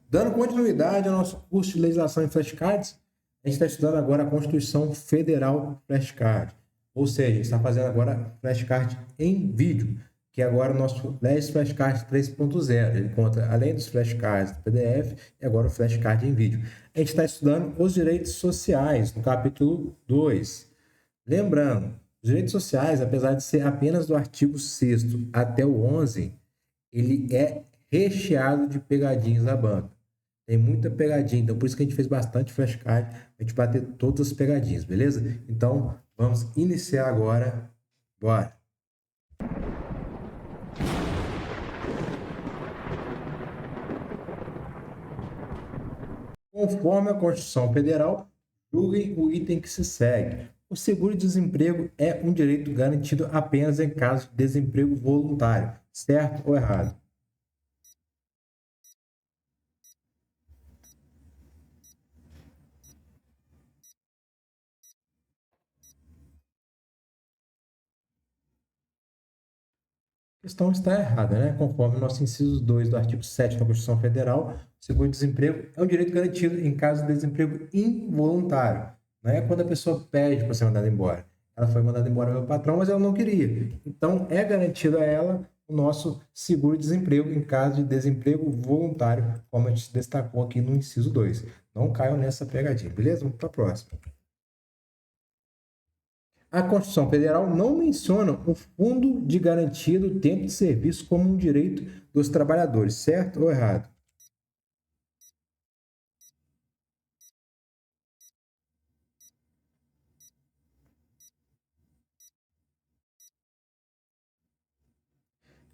Dando continuidade ao nosso curso de legislação em flashcards, a gente está estudando agora a Constituição Federal Flashcard. Ou seja, a gente está fazendo agora flashcard em vídeo, que é agora o nosso LES Flashcard 3.0. Ele conta, além dos flashcards do PDF, e agora o flashcard em vídeo. A gente está estudando os direitos sociais, no capítulo 2. Lembrando, os direitos sociais, apesar de ser apenas do artigo 6º até o 11, ele é recheado de pegadinhas da banca. Tem muita pegadinha, então por isso que a gente fez bastante flashcard, a gente bater todas as pegadinhas, beleza? Então, vamos iniciar agora. Bora! Conforme a Constituição Federal, julguem o item que se segue. O seguro-desemprego é um direito garantido apenas em caso de desemprego voluntário, certo ou errado? A questão está errada, né? Conforme o nosso inciso 2 do artigo 7 da Constituição Federal, o seguro-desemprego é um direito garantido em caso de desemprego involuntário. Não é quando a pessoa pede para ser mandada embora. Ela foi mandada embora pelo patrão, mas ela não queria. Então, é garantido a ela o nosso seguro-desemprego em caso de desemprego voluntário, como a gente destacou aqui no inciso 2. Não caiam nessa pegadinha, beleza? Vamos para a próxima. A Constituição Federal não menciona o fundo de garantia do tempo de serviço como um direito dos trabalhadores, certo ou errado?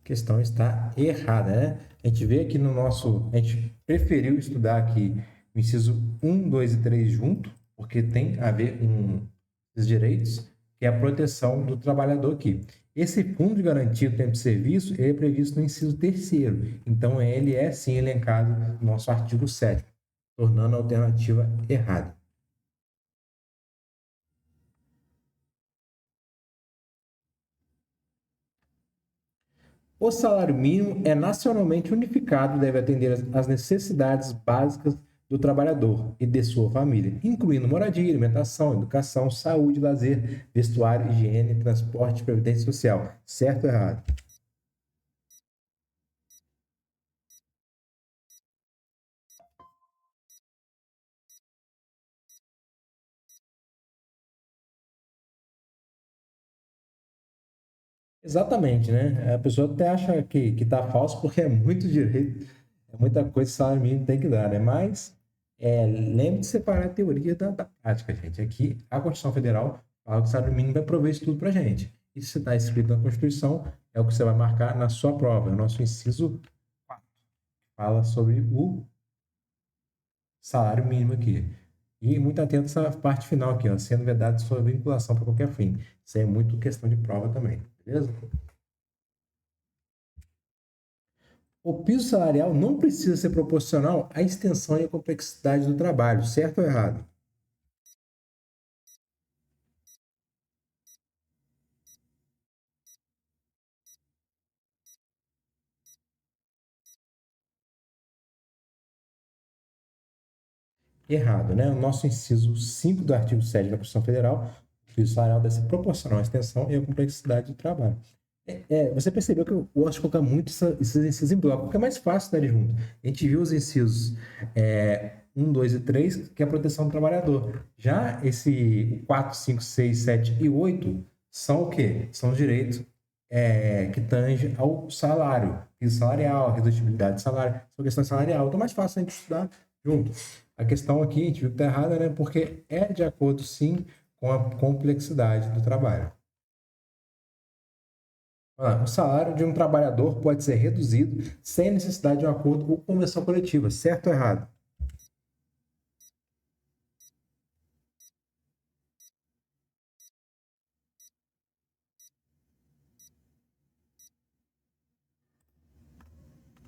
A questão está errada, né? A gente vê aqui no nosso... A gente preferiu estudar aqui o inciso 1, 2 e 3 junto, porque tem a ver com os direitos, que é a proteção do trabalhador aqui. Esse fundo de garantia do tempo de serviço é previsto no inciso 3º, então ele é sim elencado no nosso artigo 7º, tornando a alternativa errada. O salário mínimo é nacionalmente unificado e deve atender às necessidades básicas do trabalhador e de sua família, incluindo moradia, alimentação, educação, saúde, lazer, vestuário, higiene, transporte e previdência social. Certo ou errado? Exatamente, né? A pessoa até acha que tá falso porque é muito direito, é muita coisa que o salário mínimo tem que dar, né? Mas lembre de separar a teoria da prática, gente. Aqui, a Constituição Federal fala que o salário mínimo vai prover isso tudo pra gente. E se está escrito na Constituição, é o que você vai marcar na sua prova. É o nosso inciso 4. Fala sobre o salário mínimo aqui. E muito atento a essa parte final aqui, ó, sendo vedado sua vinculação para qualquer fim. Isso é muito questão de prova também, beleza? O piso salarial não precisa ser proporcional à extensão e à complexidade do trabalho, certo ou errado? Errado, né? O nosso inciso 5 do artigo 7 da Constituição Federal, o piso salarial deve ser proporcional à extensão e à complexidade do trabalho. Você percebeu que eu gosto de colocar muito esses incisos em bloco, porque é mais fácil dar junto. A gente viu os incisos 1, 2 e 3, que é a proteção do trabalhador. Já esse 4, 5, 6, 7 e 8 são o quê? São os direitos que tangem ao salário, piso salarial, redutibilidade de salário, são questões salarial. Então é mais fácil a gente estudar junto. A questão aqui, a gente viu que está errada, né? Porque é de acordo, sim, com a complexidade do trabalho. O salário de um trabalhador pode ser reduzido sem necessidade de um acordo ou convenção coletiva, certo ou errado?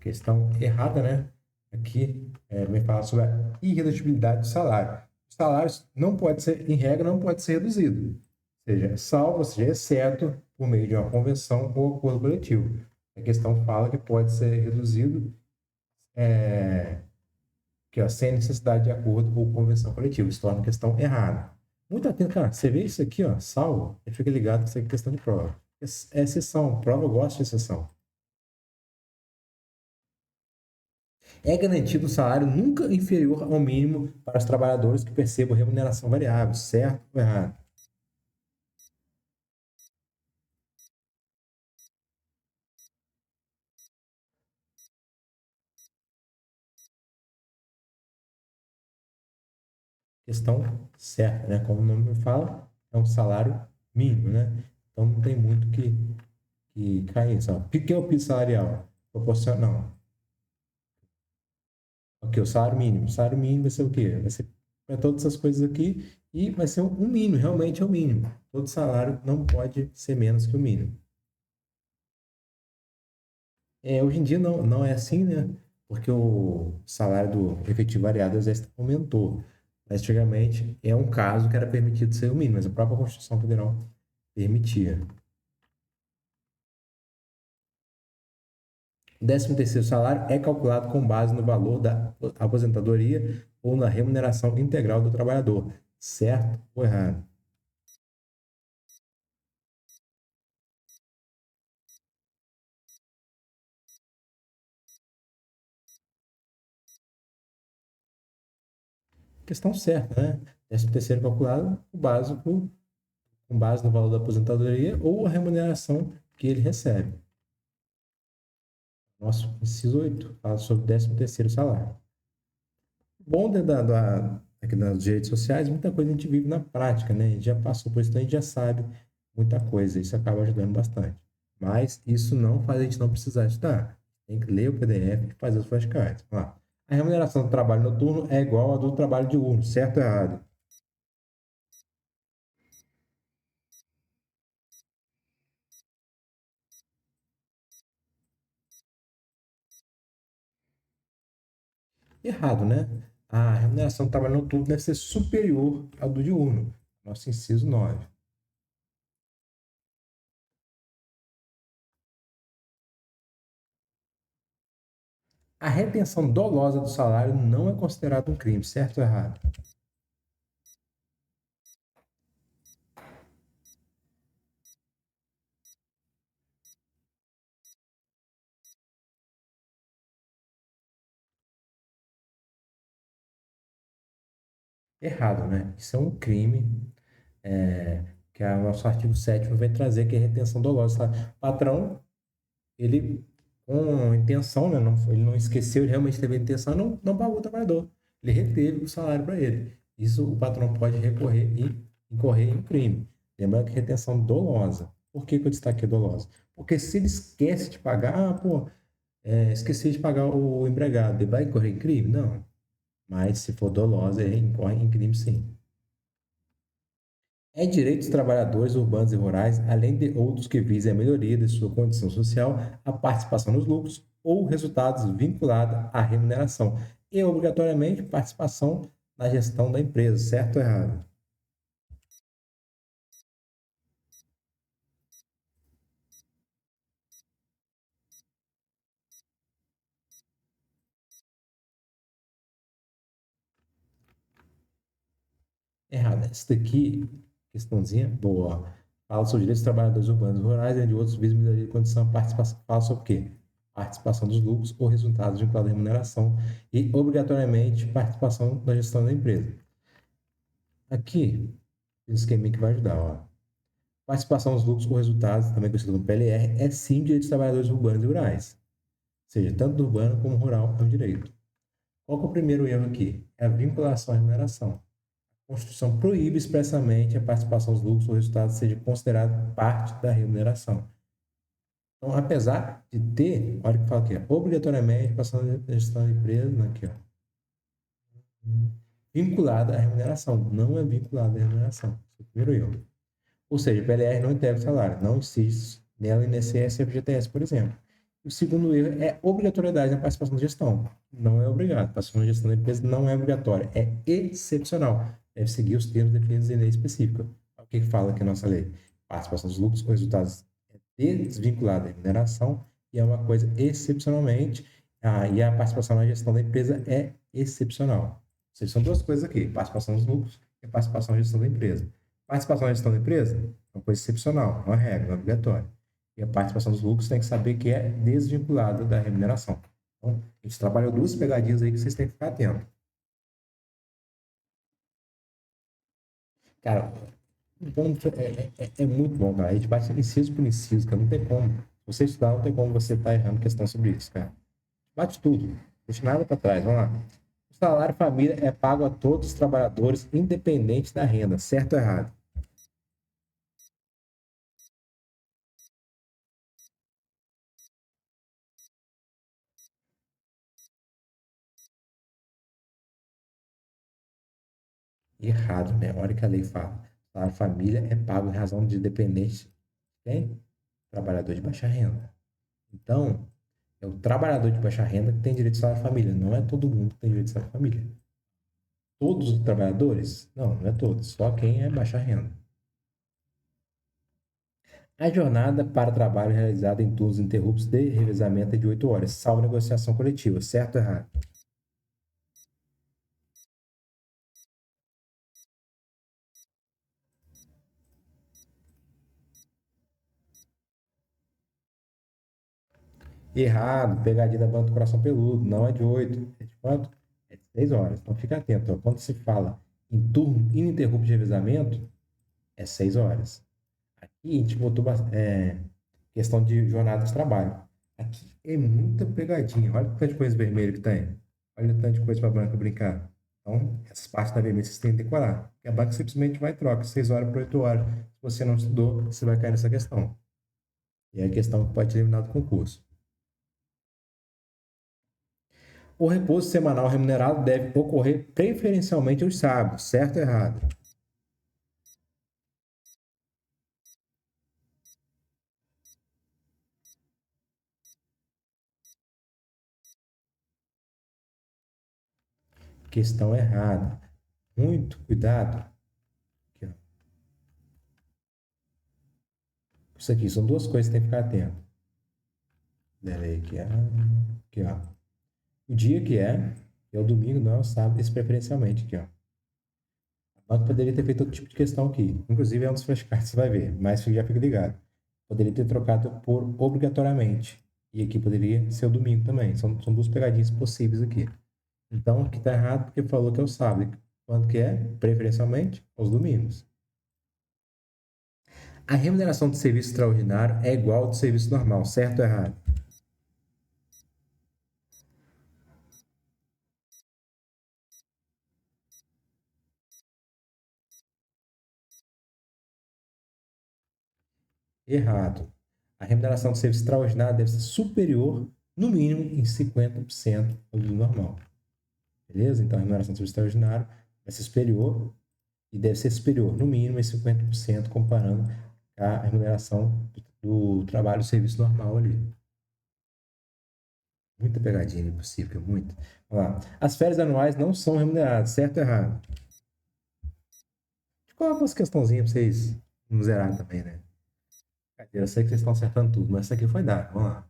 Questão errada, né? Aqui vem falar sobre a irredutibilidade do salário. O salário não pode ser, em regra, não pode ser reduzido. Ou seja, salvo, ou seja, exceto por meio de uma convenção ou acordo coletivo. A questão fala que pode ser reduzido Aqui, ó, sem necessidade de acordo ou convenção coletiva. Isso torna a questão errada. Muito atento, cara. Você vê isso aqui, ó, salvo, e fica ligado que isso aqui é questão de prova. É exceção. Prova eu gosto de exceção. É garantido um salário nunca inferior ao mínimo para os trabalhadores que percebam remuneração variável, certo ou errado? Questão certa, né? Como o nome fala, é um salário mínimo, né? Então não tem muito que cair. Só. O que é o piso salarial? Proporcional. Ok, o salário mínimo. O salário mínimo vai ser o quê? Vai ser para todas essas coisas aqui e vai ser um mínimo, realmente é o mínimo. Todo salário não pode ser menos que o mínimo. Hoje em dia não é assim, né? Porque o salário do efetivo variado do Exército aumentou. Mas antigamente é um caso que era permitido ser o mínimo, mas a própria Constituição Federal permitia. O 13º salário é calculado com base no valor da aposentadoria ou na remuneração integral do trabalhador. Certo ou errado? Questão certa, né? 13º calculado com base no valor da aposentadoria ou a remuneração que ele recebe. Nosso inciso 8 fala sobre o 13º salário. Bom aqui nas redes sociais, muita coisa a gente vive na prática, né? A gente já passou por isso, então a gente já sabe muita coisa. Isso acaba ajudando bastante. Mas isso não faz a gente não precisar estudar. Tem que ler o PDF e fazer os flashcards. Vamos lá. A remuneração do trabalho noturno é igual à do trabalho diurno, certo ou errado? Errado, né? A remuneração do trabalho noturno deve ser superior ao do diurno. Nosso inciso 9. A retenção dolosa do salário não é considerada um crime, certo ou errado? Errado, né? Isso é um crime, que o nosso artigo 7º vem trazer, que é retenção dolosa. O patrão, ele, com intenção, né? Ele não esqueceu, ele realmente teve a intenção, não pagou o trabalhador. Ele reteve o salário para ele. Isso o patrão pode recorrer e incorrer em crime. Lembrando que retenção dolosa. Por que eu destaquei dolosa? Porque se ele esquece de pagar, esqueci de pagar o empregado, ele vai incorrer em crime? Não. Mas se for dolosa, ele incorre em crime sim. É direito dos trabalhadores urbanos e rurais, além de outros que visem a melhoria de sua condição social, a participação nos lucros ou resultados vinculada à remuneração e, obrigatoriamente, participação na gestão da empresa, certo ou errado? Errado. Essa daqui, questãozinha boa. Ó. Fala sobre direitos dos trabalhadores urbanos e rurais, entre outros, visam melhoria de condição, participação. Fala sobre o quê? Participação dos lucros ou resultados vinculados à remuneração e, obrigatoriamente, participação na gestão da empresa. Aqui, o esquema que vai ajudar, ó. Participação nos lucros ou resultados, também conhecido como PLR, é sim direito dos trabalhadores urbanos e rurais. Ou seja, tanto do urbano como rural é um direito. Qual que é o primeiro erro aqui? É a vinculação à remuneração. A Constituição proíbe expressamente a participação dos lucros ou resultados seja considerado parte da remuneração. Então, apesar de ter, olha que fala aqui, obrigatoriamente passando a gestão da empresa, aqui, ó, vinculada à remuneração. Não é vinculada à remuneração. Esse é o primeiro erro. Ou seja, o PLR não integra o salário, não existe nela INSS e FGTS, por exemplo. O segundo erro é obrigatoriedade na participação na gestão. Não é obrigado. A participação na gestão da empresa não é obrigatória, é excepcional. Deve seguir os termos definidos em lei específica. O que fala aqui a nossa lei? Participação dos lucros ou resultados é desvinculada da remuneração e é uma coisa excepcionalmente. E a participação na gestão da empresa é excepcional. Ou seja, são duas coisas aqui: participação nos lucros e participação na gestão da empresa. Participação na gestão da empresa é uma coisa excepcional, não é regra, não é obrigatória. E a participação dos lucros tem que saber que é desvinculada da remuneração. Então, a gente trabalhou duas pegadinhas aí que vocês têm que ficar atentos. Cara, então, é muito bom, cara. A gente bate inciso por inciso, cara. Não tem como. Se você estudar, não tem como você estar errando questão sobre isso, cara. Bate tudo. Não deixa nada para trás. Vamos lá. O salário família é pago a todos os trabalhadores, independente da renda. Certo ou errado? Errado, né? Olha o que a lei fala. O salário família é pago em razão de dependente. Quem? Trabalhador de baixa renda. Então, é o trabalhador de baixa renda que tem direito ao salário família. Não é todo mundo que tem direito ao salário família. Todos os trabalhadores? Não, não é todos. Só quem é baixa renda. A jornada para trabalho realizada em turnos interruptos de revezamento é de 8 horas, salvo negociação coletiva. Certo ou errado? Errado. Pegadinha da banda do coração peludo. Não é de 8. É de quanto? É de 6 horas. Então fica atento. Ó. Quando se fala em turno ininterrupto de revezamento, é 6 horas. Aqui a gente botou questão de jornada de trabalho. Aqui é muita pegadinha. Olha o tanto de coisa vermelha que tem. Olha o tanto de coisa para a banca brincar. Então, essas partes da vermelha vocês têm que decorar. Porque a banca simplesmente vai e troca 6 horas por 8 horas. Se você não estudou, você vai cair nessa questão. E é a questão que pode te eliminar do concurso. O repouso semanal remunerado deve ocorrer preferencialmente aos sábados, certo ou errado? Questão errada. Muito cuidado. Aqui, ó. Isso aqui são duas coisas que tem que ficar atento. Delay aqui, ó. O dia que é o domingo, não é o sábado, esse preferencialmente aqui, ó. A banca poderia ter feito outro tipo de questão aqui. Inclusive é um dos flashcards, você vai ver, mas já fica ligado. Poderia ter trocado por obrigatoriamente. E aqui poderia ser o domingo também. São duas pegadinhas possíveis aqui. Então, aqui está errado porque falou que é o sábado. Quando que é? Preferencialmente aos domingos. A remuneração do serviço extraordinário é igual ao do serviço normal, certo ou errado? Errado. A remuneração do serviço extraordinário deve ser superior, no mínimo, em 50% ao do normal. Beleza? Então, a remuneração do serviço extraordinário vai ser superior e deve ser superior, no mínimo, em 50%, comparando a remuneração do trabalho do serviço normal ali. Muita pegadinha possível, muito. Vamos lá. As férias anuais não são remuneradas, certo ou errado? Coloca umas questãozinhas para vocês não zerar também, né? Eu sei que vocês estão acertando tudo, mas essa aqui foi dada. Vamos lá.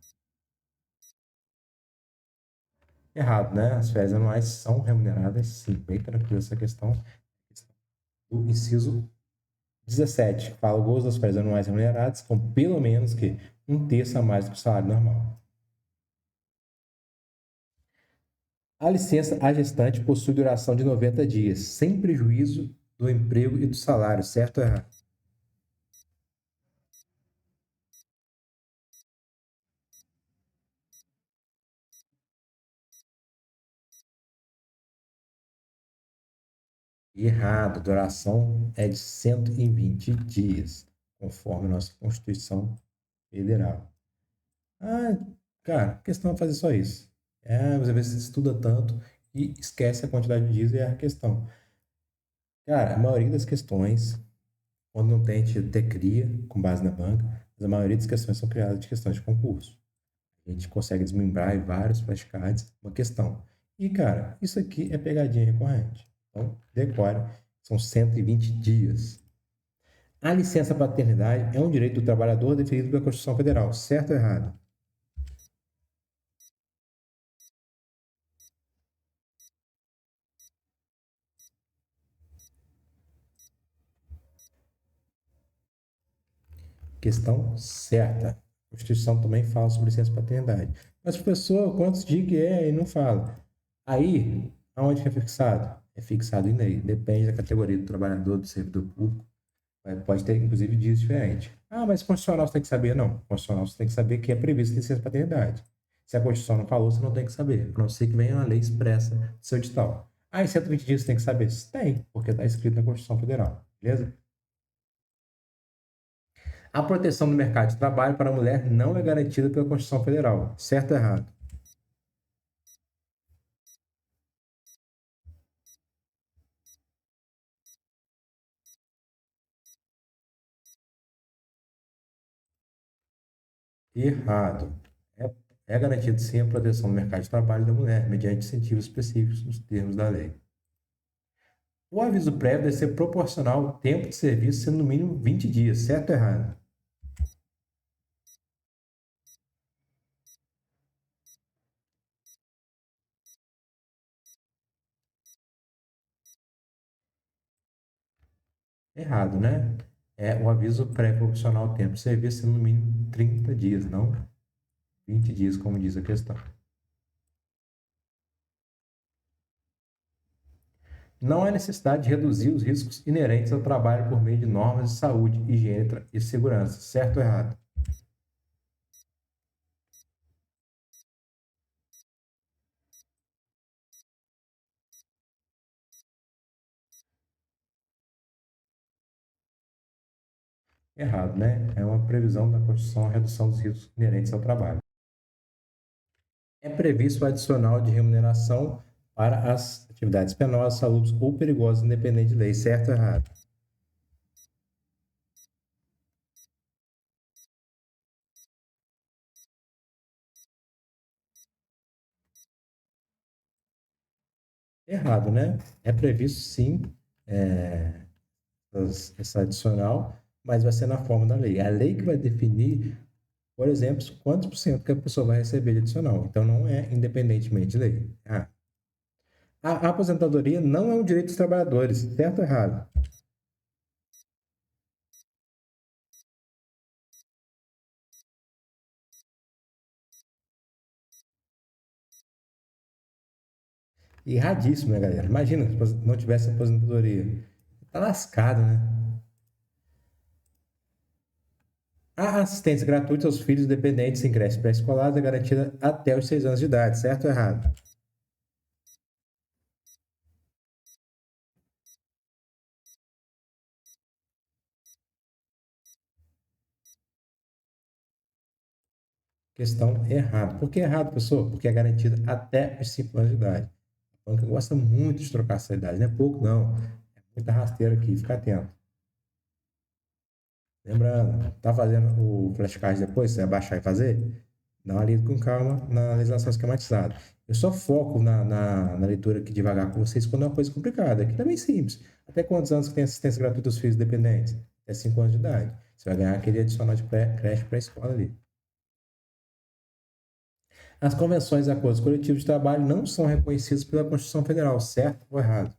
Errado, né? As férias anuais são remuneradas, sim. Bem tranquilo essa questão. O inciso 17 fala o gozo das férias anuais remuneradas com pelo menos que um terço a mais do que o salário normal. A licença à gestante possui duração de 90 dias, sem prejuízo do emprego e do salário, certo ou errado? Errado, a duração é de 120 dias, conforme a nossa Constituição Federal. Ah, cara, a questão é fazer só isso. Às vezes você estuda tanto e esquece a quantidade de dias e é a questão. Cara, a maioria das questões, quando não tem, a gente até cria com base na banca, mas a maioria das questões são criadas de questões de concurso. A gente consegue desmembrar em vários flashcards uma questão. E, cara, isso aqui é pegadinha recorrente. Então, decore, são 120 dias. A licença paternidade é um direito do trabalhador definido pela Constituição Federal, certo ou errado? Questão certa. A Constituição também fala sobre licença paternidade. Mas, professor, quantos dias que é? E não fala. Aí, aonde que é fixado? É fixado em lei. Depende da categoria do trabalhador, do servidor público. Pode ter, inclusive, dias diferentes. Ah, mas constitucional você tem que saber? Não. Constitucional você tem que saber que é previsto licença paternidade. Se a Constituição não falou, você não tem que saber. A não ser que venha uma lei expressa do seu edital. Ah, em 120 dias você tem que saber? Tem, porque está escrito na Constituição Federal. Beleza? A proteção do mercado de trabalho para a mulher não é garantida pela Constituição Federal. Certo ou errado? Errado. É, é garantido sim a proteção do mercado de trabalho da mulher, mediante incentivos específicos nos termos da lei. O aviso prévio deve ser proporcional ao tempo de serviço, sendo no mínimo 20 dias. Certo ou errado? Errado, né? O aviso prévio proporcional ao tempo de serviço, sendo no mínimo 30 dias, não 20 dias, como diz a questão. Não há necessidade de reduzir os riscos inerentes ao trabalho por meio de normas de saúde, higiene e segurança. Certo ou errado? Errado, né? É uma previsão da Constituição a redução dos riscos inerentes ao trabalho. É previsto o adicional de remuneração para as atividades penosas, salubres ou perigosas, independente de lei. Certo ou errado? Errado, né? É previsto sim é, essa adicional, mas vai ser na forma da lei. É a lei que vai definir, por exemplo, quantos por cento que a pessoa vai receber de adicional. Então não é independentemente de lei. A aposentadoria não é um direito dos trabalhadores, certo ou errado? Erradíssimo, né, galera? Imagina se não tivesse aposentadoria. Tá lascado, né? A assistência gratuita aos filhos dependentes em creche pré-escolar é garantida até os 6 anos de idade, certo ou errado? Questão errada. Por que errado, professor? Porque é garantida até os 5 anos de idade. A banca gosta muito de trocar essa idade, não é pouco, não. É muita rasteira aqui, fica atento. Lembrando, tá fazendo o flashcard depois, você vai baixar e fazer? Dá uma lida com calma na legislação esquematizada. Eu só foco na leitura aqui devagar com vocês quando é uma coisa complicada. Aqui também é simples. Até quantos anos que tem assistência gratuita aos filhos dependentes? Até 5 anos de idade. Você vai ganhar aquele adicional de creche pré-escola ali. As convenções e acordos coletivos de trabalho não são reconhecidos pela Constituição Federal, certo ou errado?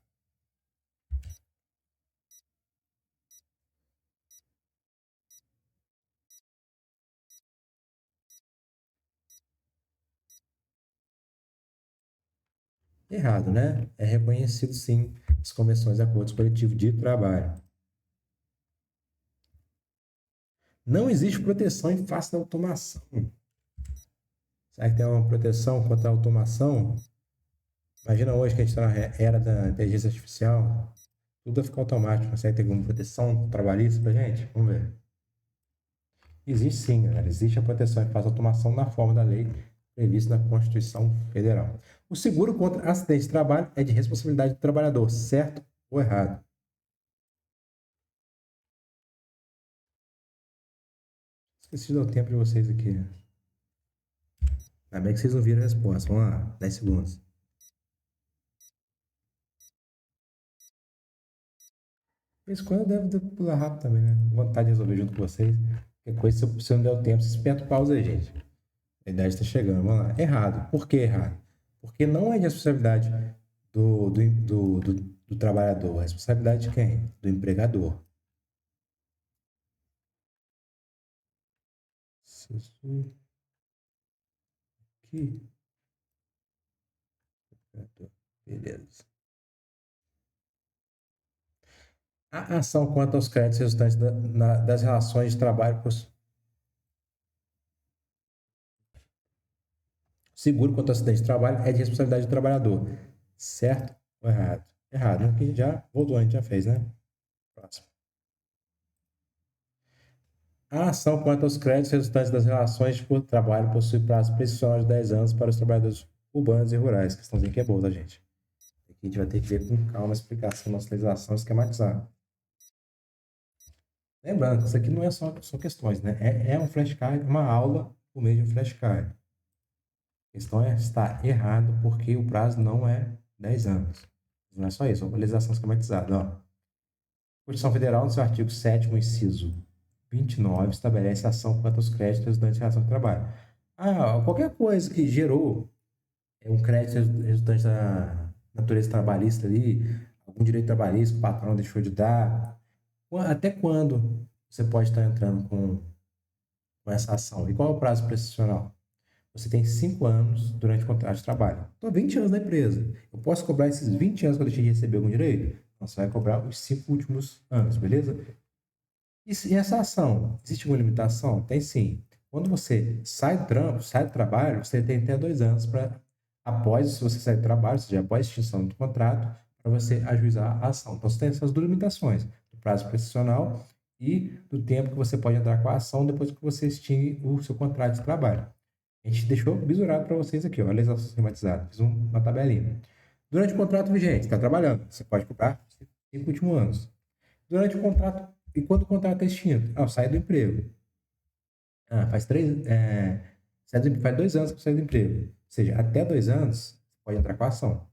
Errado, né? É reconhecido sim as convenções e acordos coletivos de trabalho. Não existe proteção em face da automação. Será que tem uma proteção contra a automação? Imagina hoje que a gente está na era da inteligência artificial, tudo vai ficar automático. Consegue ter alguma proteção trabalhista pra gente? Vamos ver. Existe sim, galera. Existe a proteção em face da automação na forma da lei prevista na Constituição Federal. O seguro contra acidente de trabalho é de responsabilidade do trabalhador, certo ou errado? Esqueci de dar o tempo de vocês aqui. Ainda bem que vocês não viram a resposta. Vamos lá, 10 segundos. Isso quando deve pular rápido também, né? Vontade de resolver junto com vocês. Qualquer coisa, se eu não der o tempo, vocês apertam pausa aí, gente. A idade está chegando. Vamos lá. Errado. Por que errado? Porque não é de responsabilidade do trabalhador. É responsabilidade de quem? Do empregador. inciso aqui. Beleza. A ação quanto aos créditos resultantes das relações de trabalho seguro quanto ao acidente de trabalho é de responsabilidade do trabalhador. Certo ou errado? Errado, né? Porque já voltou, a gente já fez, né? Próximo. A ação quanto aos créditos resultantes das relações de trabalho possui prazo prescricional de 10 anos para os trabalhadores urbanos e rurais. Questãozinha que é boa, tá, gente? Aqui a gente vai ter que ver com calma a explicação da nossa legislação esquematizada. Lembrando que isso aqui não é só questões, né? É um flashcard, uma aula por meio de um flashcard. A questão é está errado porque o prazo não é 10 anos. Não é só isso, é uma legislação esquematizada. Ó. A Constituição Federal, no seu artigo 7º, inciso 29, estabelece a ação quanto aos créditos resultantes de relação de trabalho. Qualquer coisa que gerou um crédito resultante da natureza trabalhista ali, algum direito trabalhista que o patrão deixou de dar, até quando você pode estar entrando com essa ação? E qual é o prazo prescricional? Você tem 5 anos durante o contrato de trabalho. Estou 20 anos na empresa. Eu posso cobrar esses 20 anos que eu deixei de receber algum direito? Então, você vai cobrar os 5 últimos anos, beleza? E essa ação, existe alguma limitação? Tem sim. Quando você sai do trampo, sai do trabalho, você tem até 2 anos para, após, se você sair do trabalho, ou seja, após a extinção do contrato, para você ajuizar a ação. Então, você tem essas duas limitações, do prazo prescricional e do tempo que você pode entrar com a ação depois que você extingue o seu contrato de trabalho. A gente deixou bisurado para vocês aqui, ó, a legislação sistematizada. Fiz uma tabelinha. Durante o contrato vigente, está trabalhando, você pode cobrar os 5 últimos anos. Durante o contrato, e quando o contrato é extinto? Sai do emprego. Faz 2 anos que sai do emprego. Ou seja, até 2 anos, você pode entrar com a ação.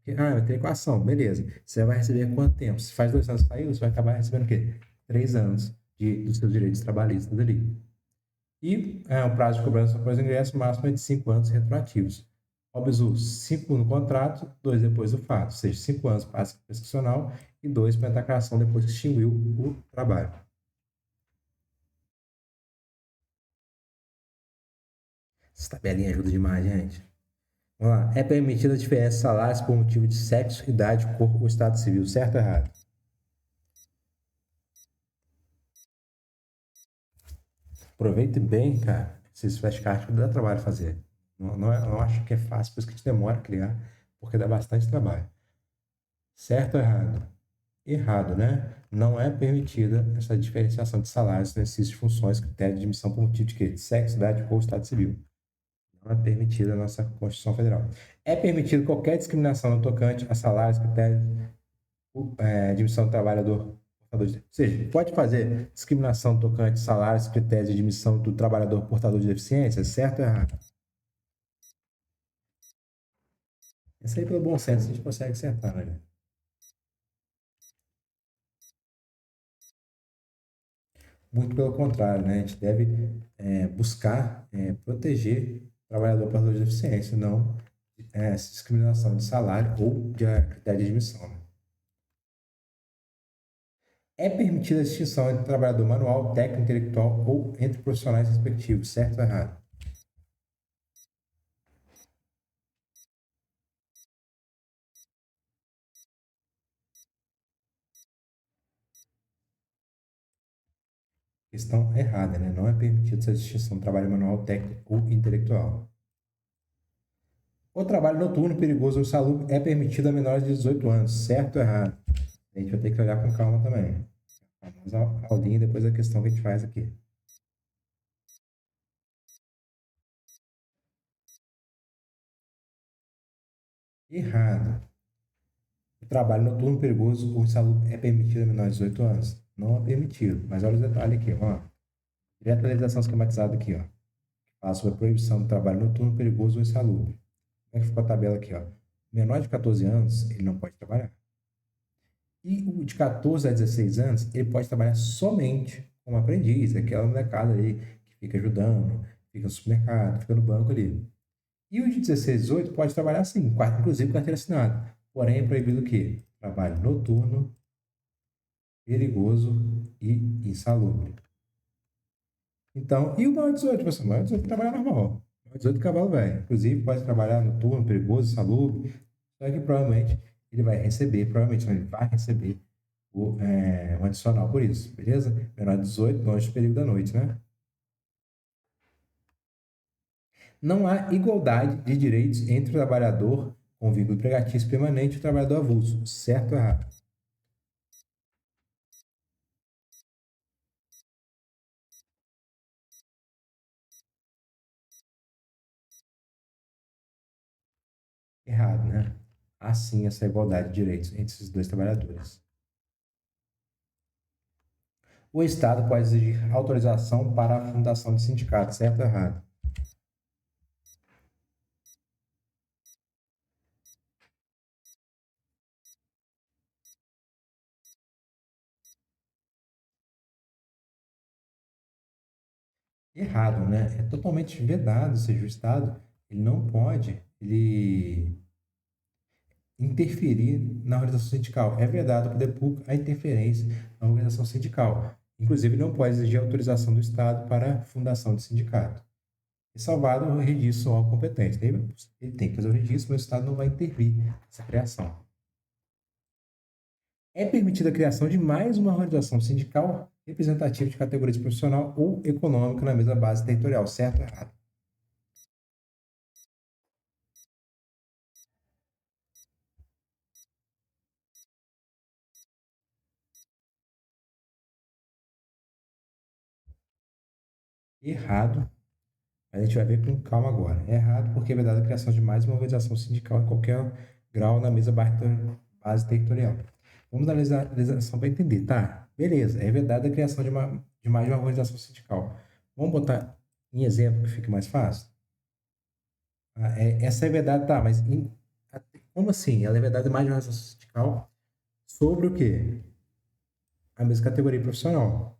Eu entrei com a ação, beleza. Você vai receber quanto tempo? Se faz 2 anos que saiu, você vai acabar recebendo o quê? 3 anos dos seus direitos trabalhistas ali. E o prazo de cobrança após o ingresso máximo é de 5 anos retroativos. Óbvio, 5 no contrato, 2 depois do fato, ou seja, 5 anos para a prescricional e 2 para a declaração depois que extinguiu o trabalho. Essa tabelinha ajuda demais, gente. Vamos lá. É permitida a diferença de salários por motivo de sexo, idade, cor ou estado civil, certo ou errado? Aproveite bem, cara, esses flashcards que dá trabalho fazer. Não acho que é fácil, por isso que a gente demora a criar, porque dá bastante trabalho. Certo ou errado? Errado, né? Não é permitida essa diferenciação de salários, exercício de funções, critério de admissão por motivo de quê? De sexo, idade, cor, estado civil. Não é permitida a nossa Constituição Federal. É permitido qualquer discriminação no tocante a salários, critérios de admissão do trabalhador. Ou seja, pode fazer discriminação no tocante a salários, critérios de admissão do trabalhador portador de deficiência, certo ou errado? Isso aí, pelo bom senso, a gente consegue acertar, né? Muito pelo contrário, né? A gente deve buscar proteger o trabalhador portador de deficiência, não discriminação de salário ou de critério de admissão. Né? É permitida a distinção entre trabalhador manual, técnico, intelectual ou entre profissionais respectivos, certo ou errado? Questão errada, né? Não é permitida essa distinção trabalho manual, técnico ou intelectual. O trabalho noturno, perigoso ou insalubre é permitido a menores de 18 anos, certo ou errado? A gente vai ter que olhar com calma também. Vamos a aulinha depois da questão que a gente faz aqui. Errado. O trabalho noturno, perigoso ou insalubre é permitido a menores de 18 anos? Não é permitido. Mas olha os detalhes aqui, ó. Direto a legislação esquematizada aqui, ó. Fala sobre a proibição do trabalho noturno, perigoso ou insalubre. Como é que ficou a tabela aqui, ó? Menor de 14 anos, ele não pode trabalhar. E o de 14 a 16 anos, ele pode trabalhar somente como aprendiz, aquela molecada ali que fica ajudando, fica no supermercado, fica no banco ali. E o de 16 a 18 pode trabalhar sim, inclusive carteira assinada. Porém, é proibido o quê? Trabalho noturno, perigoso e insalubre. Então, e o maior 18, pessoal? O maior 18 trabalha normal. O maior 18 cavalo velho. Inclusive, pode trabalhar no turno, perigoso, insalubre. Só que provavelmente ele vai receber, provavelmente não, ele vai receber um adicional por isso, beleza? Menor de 18, longe do período da noite, né? Não há igualdade de direitos entre o trabalhador com vínculo empregatício permanente e o trabalhador avulso. Certo ou errado? Errado, né? Há sim essa igualdade de direitos entre esses dois trabalhadores. O Estado pode exigir autorização para a fundação de sindicato. Certo ou errado? Errado, né? É totalmente vedado, ou seja, o Estado ele não pode interferir na organização sindical. É vedado ao poder público a interferência na organização sindical. Inclusive, não pode exigir autorização do Estado para a fundação de sindicato. E salvado o registro ao competente. Ele tem que fazer o registro, mas o Estado não vai intervir nessa criação. É permitida a criação de mais uma organização sindical representativa de categoria profissional ou econômica na mesma base territorial. Certo ou errado? Errado. A gente vai ver com calma agora. É errado porque é vedada a criação de mais uma organização sindical em qualquer grau na mesma base territorial. Vamos analisar a legislação para entender, tá? Beleza, é vedada a criação de mais uma organização sindical. Vamos botar em exemplo que fique mais fácil? Essa é vedada, tá, mas como assim? Ela é vedada mais de uma organização sindical sobre o quê? A mesma categoria profissional.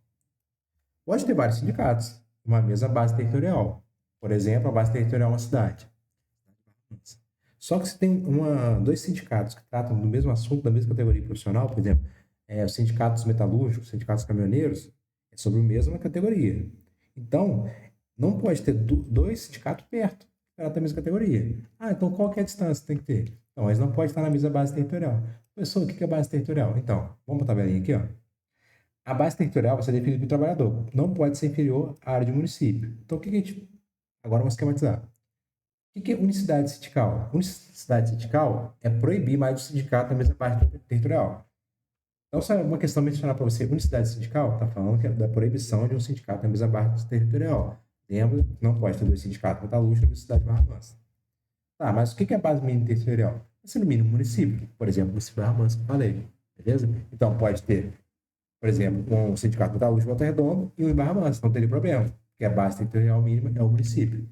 Pode ter vários sindicatos, uma mesma base territorial. Por exemplo, a base territorial é uma cidade. Só que se tem dois sindicatos que tratam do mesmo assunto, da mesma categoria profissional, por exemplo, os sindicatos metalúrgicos, os sindicatos caminhoneiros, é sobre a mesma categoria. Então, não pode ter dois sindicatos perto, que tratam da mesma categoria. Ah, então qual que é a distância que tem que ter? Então, eles não podem estar na mesma base territorial. Professor, o que é base territorial? Então, vamos para a tabelinha aqui, ó. A base territorial vai ser definida pelo trabalhador. Não pode ser inferior à área de município. Então, o que a gente... Agora vamos esquematizar. O que é unicidade sindical? Unicidade sindical é proibir mais o sindicato na mesma parte territorial. Então, só uma questão mencionar para você, unicidade sindical está falando que é da proibição de um sindicato na mesma parte territorial. Lembra que não pode ter dois sindicatos metalúrgicos na Universidade de Barra Mansa. Tá, mas o que é a base mínima territorial? Vai ser no mínimo município. Por exemplo, o município de Barra Mansa que eu falei. Beleza? Então, pode ter, por exemplo, um sindicato metalúrgico em Volta Redonda e um em Barra Mansa. Não teria problema, porque a base territorial mínima é o município.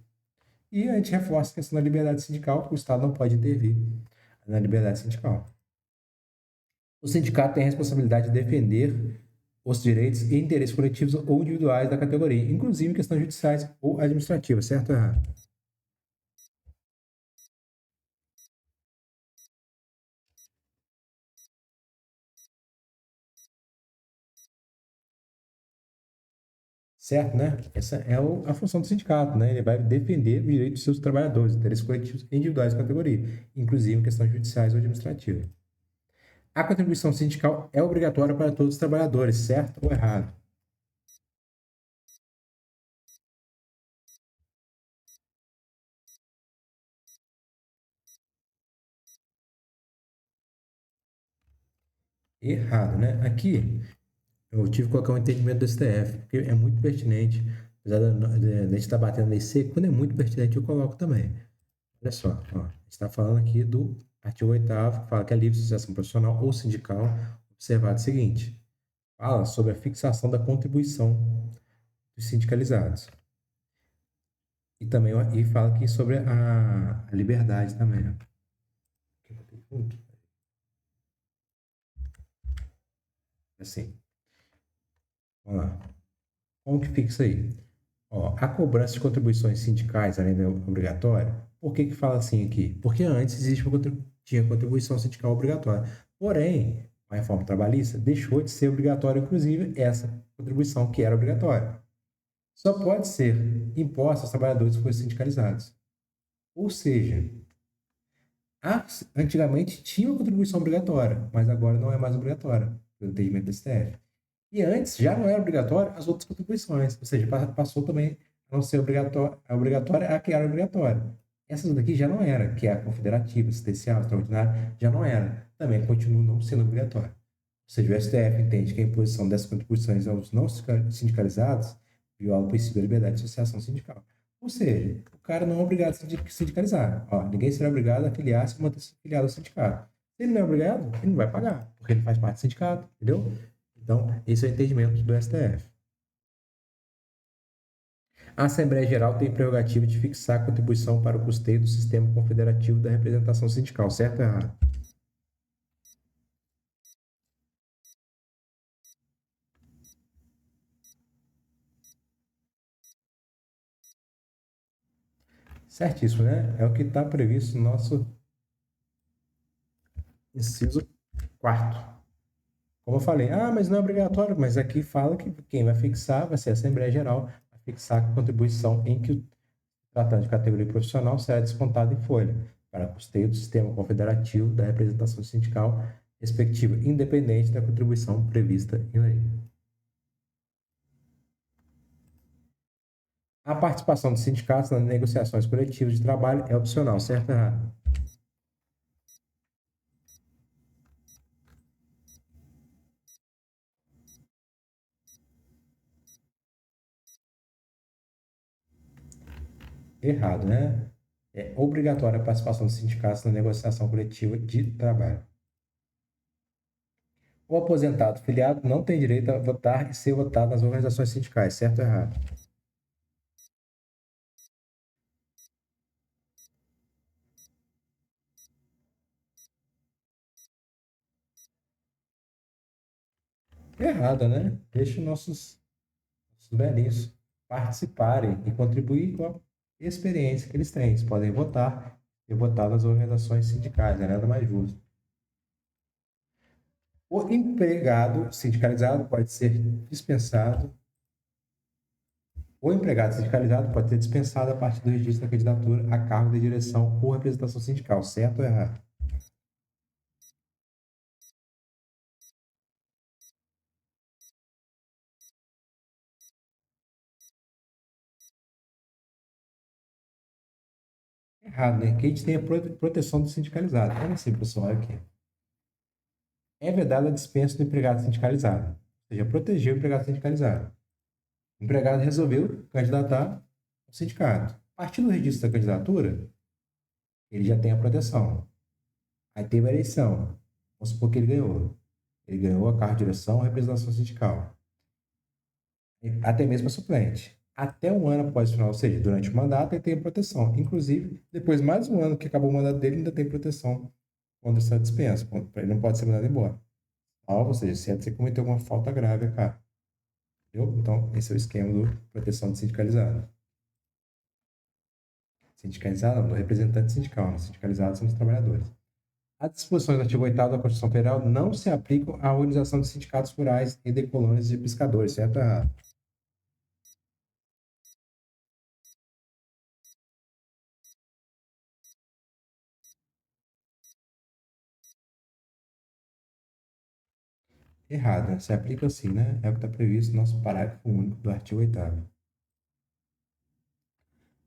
E a gente reforça a questão da liberdade sindical, que o Estado não pode intervir na liberdade sindical. O sindicato tem a responsabilidade de defender os direitos e interesses coletivos ou individuais da categoria, inclusive em questões judiciais ou administrativas, certo ou errado? Certo, né? Essa é a função do sindicato, né? Ele vai defender os direitos dos seus trabalhadores, interesses coletivos e individuais da categoria, inclusive em questões judiciais ou administrativas. A contribuição sindical é obrigatória para todos os trabalhadores, certo ou errado? Errado, né? Aqui eu tive que colocar um entendimento do STF, porque é muito pertinente, apesar de a gente estar batendo lei seca, quando é muito pertinente eu coloco também. Olha só, ó, a gente está falando aqui do artigo 8º, que fala que a livre associação profissional ou sindical, observado o seguinte, fala sobre a fixação da contribuição dos sindicalizados. E também e fala aqui sobre a liberdade também. Ó. Assim, vamos lá. Como que fixa aí? Ó, a cobrança de contribuições sindicais, além da obrigatória, por que fala assim aqui? Porque antes tinha contribuição sindical obrigatória. Porém, a reforma trabalhista deixou de ser obrigatória, inclusive, essa contribuição que era obrigatória. só pode ser imposta aos trabalhadores que forem sindicalizados. Ou seja, antigamente tinha uma contribuição obrigatória, mas agora não é mais obrigatória, pelo entendimento do STF. E antes já não era obrigatório as outras contribuições, ou seja, passou também a não ser obrigatória a que era obrigatória. Essas daqui já não era, que é a confederativa, assistencial, extraordinária, já não era. Também continua não sendo obrigatória. Ou seja, o STF entende que a imposição dessas contribuições aos não sindicalizados viola o princípio da liberdade de associação sindical. Ou seja, o cara não é obrigado a sindicalizar. Ó, ninguém será obrigado a afiliar-se ou manter-se afiliado ao sindicato. Se ele não é obrigado, ele não vai pagar, porque ele faz parte do sindicato, entendeu? Então, esse é o entendimento do STF. A Assembleia Geral tem prerrogativa de fixar a contribuição para o custeio do sistema confederativo da representação sindical, certo ou errado? Certíssimo, né? É o que está previsto no nosso inciso quarto. Como eu falei, mas não é obrigatório, mas aqui fala que quem vai fixar vai ser a Assembleia Geral, vai fixar a contribuição em que o tratante de categoria profissional será descontado em folha, para custeio do sistema confederativo da representação sindical respectiva, independente da contribuição prevista em lei. A participação dos sindicatos nas negociações coletivas de trabalho é opcional, certo ou errado? Errado, né? É obrigatória a participação dos sindicatos na negociação coletiva de trabalho. O aposentado filiado não tem direito a votar e ser votado nas organizações sindicais, certo ou errado? Errado, né? Deixa nossos velhinhos participarem e contribuir com a experiência que eles têm. Eles podem votar e votar nas organizações sindicais, é nada mais justo. O empregado sindicalizado pode ser dispensado. O empregado sindicalizado pode ser dispensado a partir do registro da candidatura a cargo de direção ou representação sindical, certo ou errado? Errado, né? Que a gente tem a proteção do sindicalizado. Olha assim, pessoal, aqui. É vedada a dispensa do empregado sindicalizado, ou seja, proteger o empregado sindicalizado. O empregado resolveu candidatar ao sindicato. A partir do registro da candidatura, ele já tem a proteção. Aí teve a eleição. Vamos supor que ele ganhou. Ele ganhou a cargo de direção ou representação sindical. Até mesmo a suplente. Até um ano após o final, ou seja, durante o mandato, ele tem proteção. Inclusive, depois mais um ano que acabou o mandato dele, ainda tem proteção contra essa dispensa. Ele não pode ser mandado embora. Ou seja, se você cometeu alguma falta grave, cara. Entendeu? Então, esse é o esquema do proteção de sindicalizado. Sindicalizado, não, do representante sindical. Né? Sindicalizados são os trabalhadores. As disposições do artigo 8º da Constituição Federal não se aplicam à organização de sindicatos rurais e de colônias de pescadores, certo ou errado? Errado, né? Se aplica assim, né? É o que está previsto no nosso parágrafo único do artigo 8º.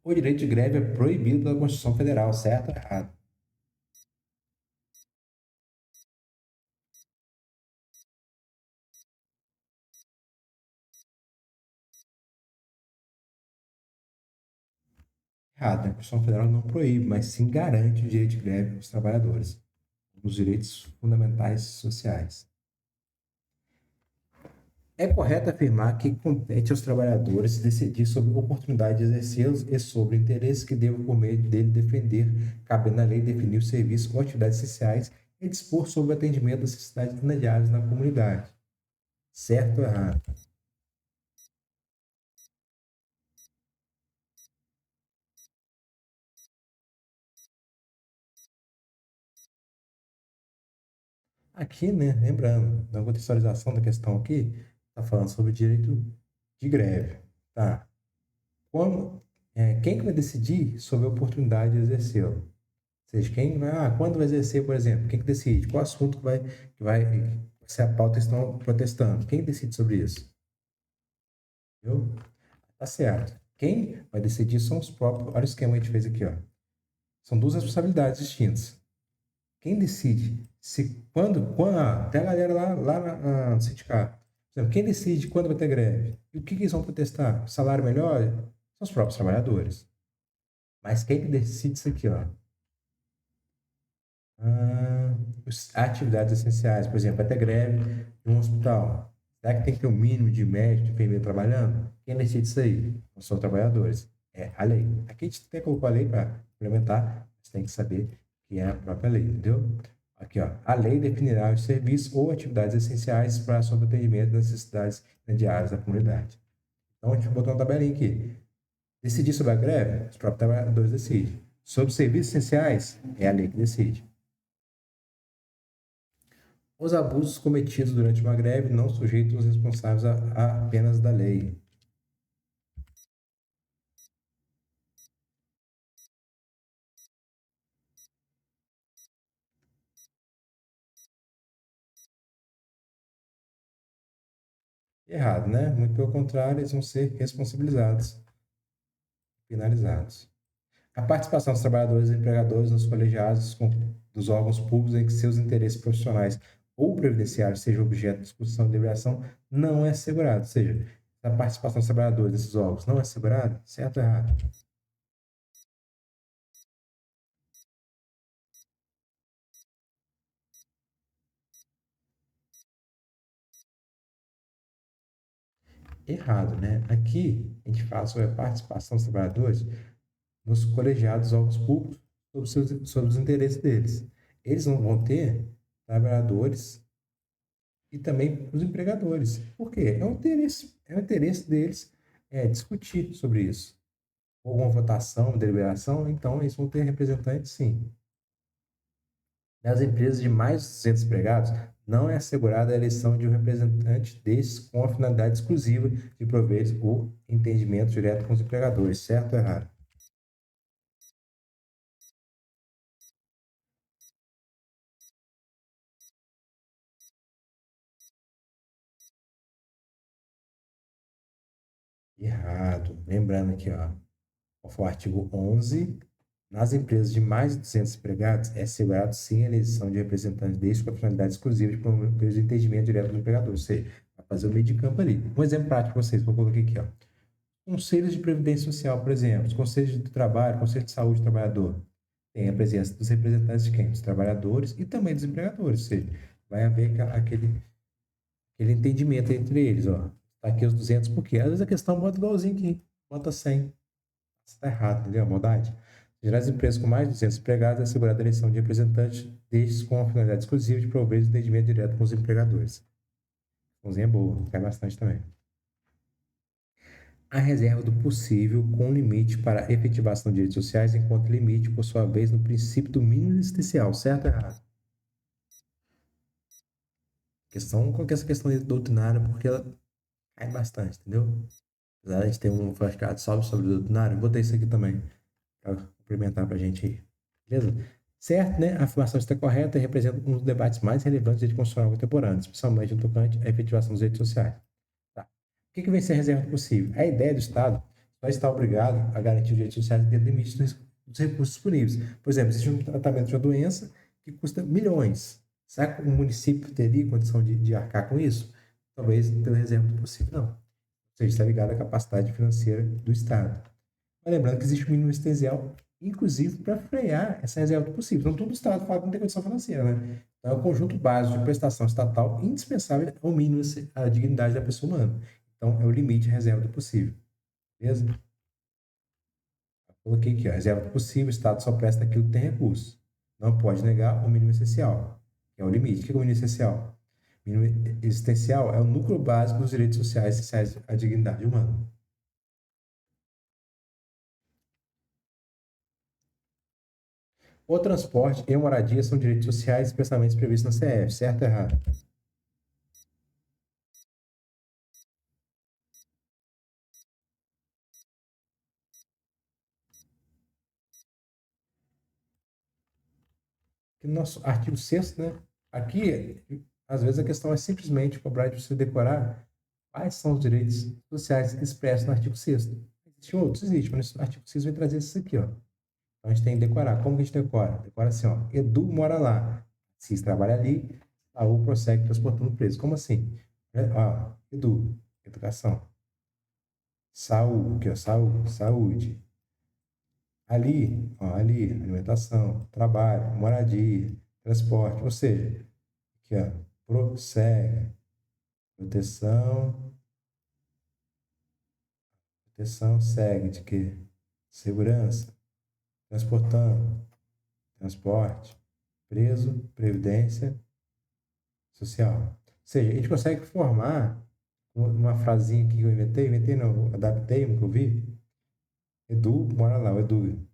O direito de greve é proibido pela Constituição Federal, certo ou errado? Errado, né? A Constituição Federal não proíbe, mas sim garante o direito de greve aos trabalhadores, os direitos fundamentais sociais. É correto afirmar que compete aos trabalhadores decidir sobre a oportunidade de exercê-los e sobre interesses que devam, por meio dele, defender, cabendo à lei definir os serviços ou atividades essenciais e dispor sobre o atendimento das necessidades imediatas na comunidade. Certo ou errado? Aqui, né, lembrando, na contextualização da questão aqui, está falando sobre direito de greve, tá? quem que vai decidir sobre a oportunidade de exercê-lo? Ou seja, quando vai exercer, por exemplo, quem que decide? Qual assunto que vai ser a pauta que estão protestando? Quem decide sobre isso? Entendeu? Tá certo. Quem vai decidir são os próprios. Olha o esquema que a gente fez aqui, ó. São duas responsabilidades distintas. Quem decide até a galera no sindicato. Por exemplo, quem decide quando vai ter greve? E o que eles vão protestar? Salário melhor? São os próprios trabalhadores. Mas quem que decide isso aqui, ó? Atividades essenciais, por exemplo, vai ter greve em um hospital. Será que tem que ter um mínimo de médico, de enfermeiro trabalhando? Quem decide isso aí? Não são trabalhadores. É a lei. Aqui a gente até colocou a lei para implementar, mas tem que saber que é a própria lei, entendeu? Aqui, ó. A lei definirá os serviços ou atividades essenciais para sobre o atendimento das necessidades diárias da comunidade. Então, a gente botou uma tabelinha aqui. Decidir sobre a greve, os próprios trabalhadores decidem. Sobre os serviços essenciais, é a lei que decide. Os abusos cometidos durante uma greve não sujeitam os responsáveis a penas da lei. Errado, né? Muito pelo contrário, eles vão ser responsabilizados, penalizados. A participação dos trabalhadores e empregadores nos colegiados dos órgãos públicos em que seus interesses profissionais ou previdenciários sejam objeto de discussão e deliberação não é assegurada. Ou seja, a participação dos trabalhadores nesses órgãos não é assegurada, certo ou errado? Errado, né? Aqui a gente fala sobre a participação dos trabalhadores nos colegiados órgãos públicos sobre os interesses deles. Eles não vão ter trabalhadores e também os empregadores. Por quê? É o interesse deles discutir sobre isso. Alguma votação, deliberação, então eles vão ter representantes, sim. Nas empresas de mais de 200 empregados, não é assegurada a eleição de um representante desses com a finalidade exclusiva de prover o entendimento direto com os empregadores, certo ou errado? Errado. Lembrando aqui, ó, o artigo 11, nas empresas de mais de 200 empregados, é assegurado sim a eleição de representantes desde com a finalidade exclusiva de promover o entendimento direto do empregador, ou seja, vai fazer o meio de campo ali. Um exemplo prático para vocês, vou colocar aqui, ó. Conselhos de Previdência Social, por exemplo, os conselhos do trabalho, conselho de saúde do trabalhador, tem a presença dos representantes de quem? Dos trabalhadores e também dos empregadores, ou seja, vai haver aquele entendimento entre eles, ó. Tá aqui os 200, porque às vezes a questão bota igualzinho aqui, bota 100. Está errado, entendeu? A maldade. Nas empresas com mais de 200 empregados, é assegurada a eleição de representantes destes com a finalidade exclusiva de prover o entendimento direto com os empregadores. A é boa, cai bastante também. A reserva do possível com limite para efetivação de direitos sociais encontra limite, por sua vez, no princípio do mínimo existencial, certo ou errado? Qual que é essa questão doutrinária, porque ela cai bastante, entendeu? Apesar de a gente ter um flashcard só sobre o doutrinário, vou ter isso aqui também, para complementar para a gente aí. Beleza? Certo, né? A afirmação está correta e representa um dos debates mais relevantes de constitucional contemporâneo, especialmente no tocante à efetivação dos direitos sociais. Tá. O que vem ser a reserva do possível? A ideia do Estado só está obrigado a garantir os direitos sociais dentro do limite dos recursos disponíveis. Por exemplo, existe um tratamento de uma doença que custa milhões. Será que o município teria condição de arcar com isso? Talvez pela reserva do possível, não. Ou seja, está ligado à capacidade financeira do Estado. Mas lembrando que existe um mínimo existencial, inclusive para frear essa reserva do possível. Então, todo o Estado fala que não tem condição financeira, né? Então, é o conjunto básico de prestação estatal indispensável ao mínimo a dignidade da pessoa humana. Então, é o limite de reserva do possível. Beleza? Coloquei aqui, ó, reserva do possível, o Estado só presta aquilo que tem recurso. Não pode negar o mínimo essencial, que é o limite. O que é o mínimo essencial? O mínimo existencial é o núcleo básico dos direitos sociais essenciais à dignidade humana. O transporte e a moradia são direitos sociais expressamente previstos na CF, certo ou errado? no nosso artigo 6º, né? Aqui, às vezes, a questão é simplesmente cobrar de você decorar quais são os direitos sociais expressos no artigo 6º. Existem outros? Existe, mas no artigo 6 vai trazer isso aqui, ó. Então, a gente tem que decorar. Como que a gente decora? Decora assim, ó. Edu mora lá. Cis trabalha ali. Saúl prossegue transportando preso. Como assim? Ó, Edu, educação. Saúl, que é saúde. Ali, ó, ali, alimentação, trabalho, moradia, transporte. Ou seja, aqui, ó, prossegue, proteção, proteção segue de quê? Segurança, transportando, transporte, preso, previdência social. Ou seja, a gente consegue formar uma frasinha aqui que eu inventei não, adaptei uma que eu vi. Edu mora lá, o Edu.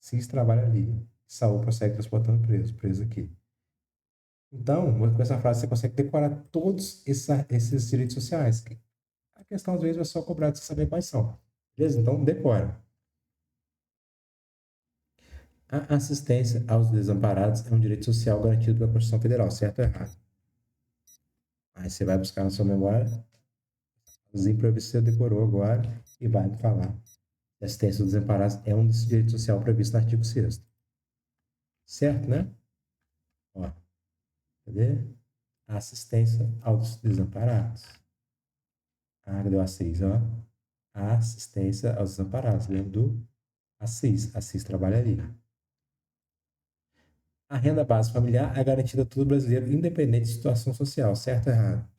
Cis trabalha ali. Saúl prossegue transportando preso aqui. Então, com essa frase você consegue decorar todos esses direitos sociais. A questão, às vezes, é só cobrar de você saber quais são. Beleza? Então, decora. A assistência aos desamparados é um direito social garantido pela Constituição Federal, certo ou errado? Aí você vai buscar na sua memória os imprevistos que você decorou agora e vai me falar. A assistência aos desamparados é um desses direitos sociais previstos no artigo 6º. Certo, né? Ó, cadê? A assistência aos desamparados. Ah, deu a 6, ó. A assistência aos desamparados. Lembra do Assis? Assis trabalha ali. A renda básica familiar é garantida a todo brasileiro, independente de situação social, certo ou errado?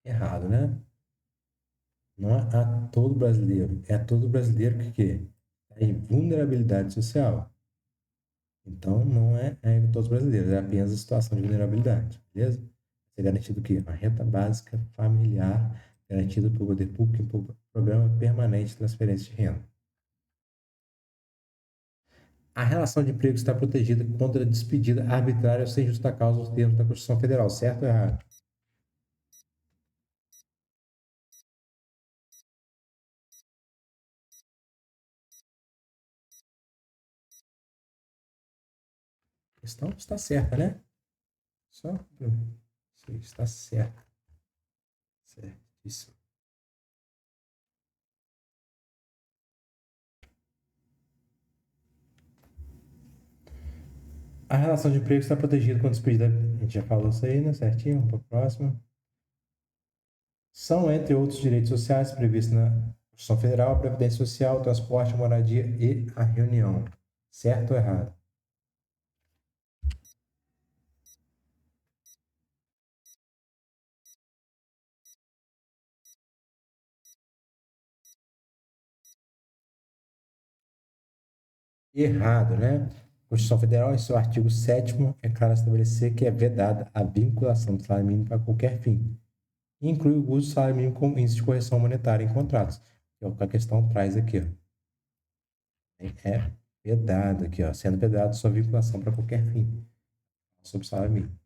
Errado, né? Não é a todo brasileiro, é a todo brasileiro que está em vulnerabilidade social. Então, não é todos os brasileiros, é apenas a situação de vulnerabilidade, beleza? É garantido o quê? A renda básica familiar garantida pelo poder público em programa permanente de transferência de renda. A relação de emprego está protegida contra a despedida arbitrária ou sem justa causa nos termos da Constituição Federal, certo ou errado? A questão está certa, né? Só está certo. Certíssimo. A relação de emprego está protegida contra despedida. A gente já falou isso aí, né? Certinho. Vamos para a próxima. São, entre outros direitos sociais previstos na Constituição Federal, a Previdência Social, o transporte, a moradia e a reunião. Certo ou errado? Errado, né? A Constituição Federal, em seu artigo 7º, é claro estabelecer que é vedada a vinculação do salário mínimo para qualquer fim. Inclui o uso do salário mínimo como índice de correção monetária em contratos, que é o que a questão traz aqui, ó. É vedado aqui, ó, sendo vedado sua vinculação para qualquer fim sobre o salário mínimo.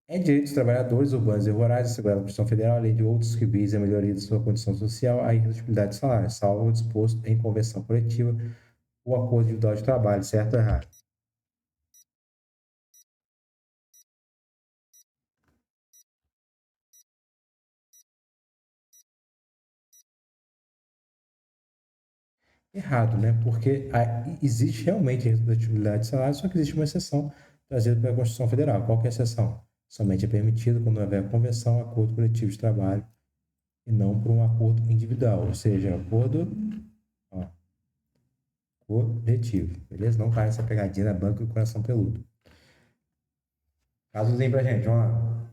É direito dos trabalhadores urbanos e rurais assegurado pela Constituição Federal, além de outros que visem a melhoria de sua condição social, a irredutibilidade de salário, salvo o disposto em convenção coletiva ou acordo individual de trabalho, certo ou errado? Errado, né? Porque existe realmente a redutibilidade de salário, só que existe uma exceção trazida pela Constituição Federal. Qual que é a exceção? Somente é permitido quando houver convenção, acordo coletivo de trabalho e não por um acordo individual, ou seja, acordo, ó, coletivo, beleza? Não cai essa pegadinha da banca do coração peludo. Casozinho pra gente, vamos lá.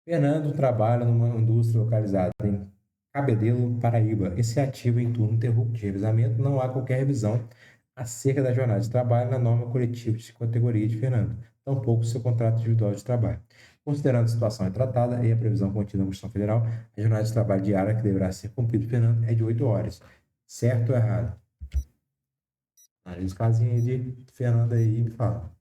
Fernando trabalha numa indústria localizada em Cabedelo, Paraíba. Esse ativo em turno interrupto de revezamento, não há qualquer revisão acerca da jornada de trabalho na norma coletiva de categoria de Fernando, tampouco seu contrato individual de trabalho. Considerando a situação retratada e a previsão contida na Constituição Federal, a jornada de trabalho diária que deverá ser cumprida por Fernando é de 8 horas. Certo ou errado? Analisa o casinho aí de Fernando aí e me fala.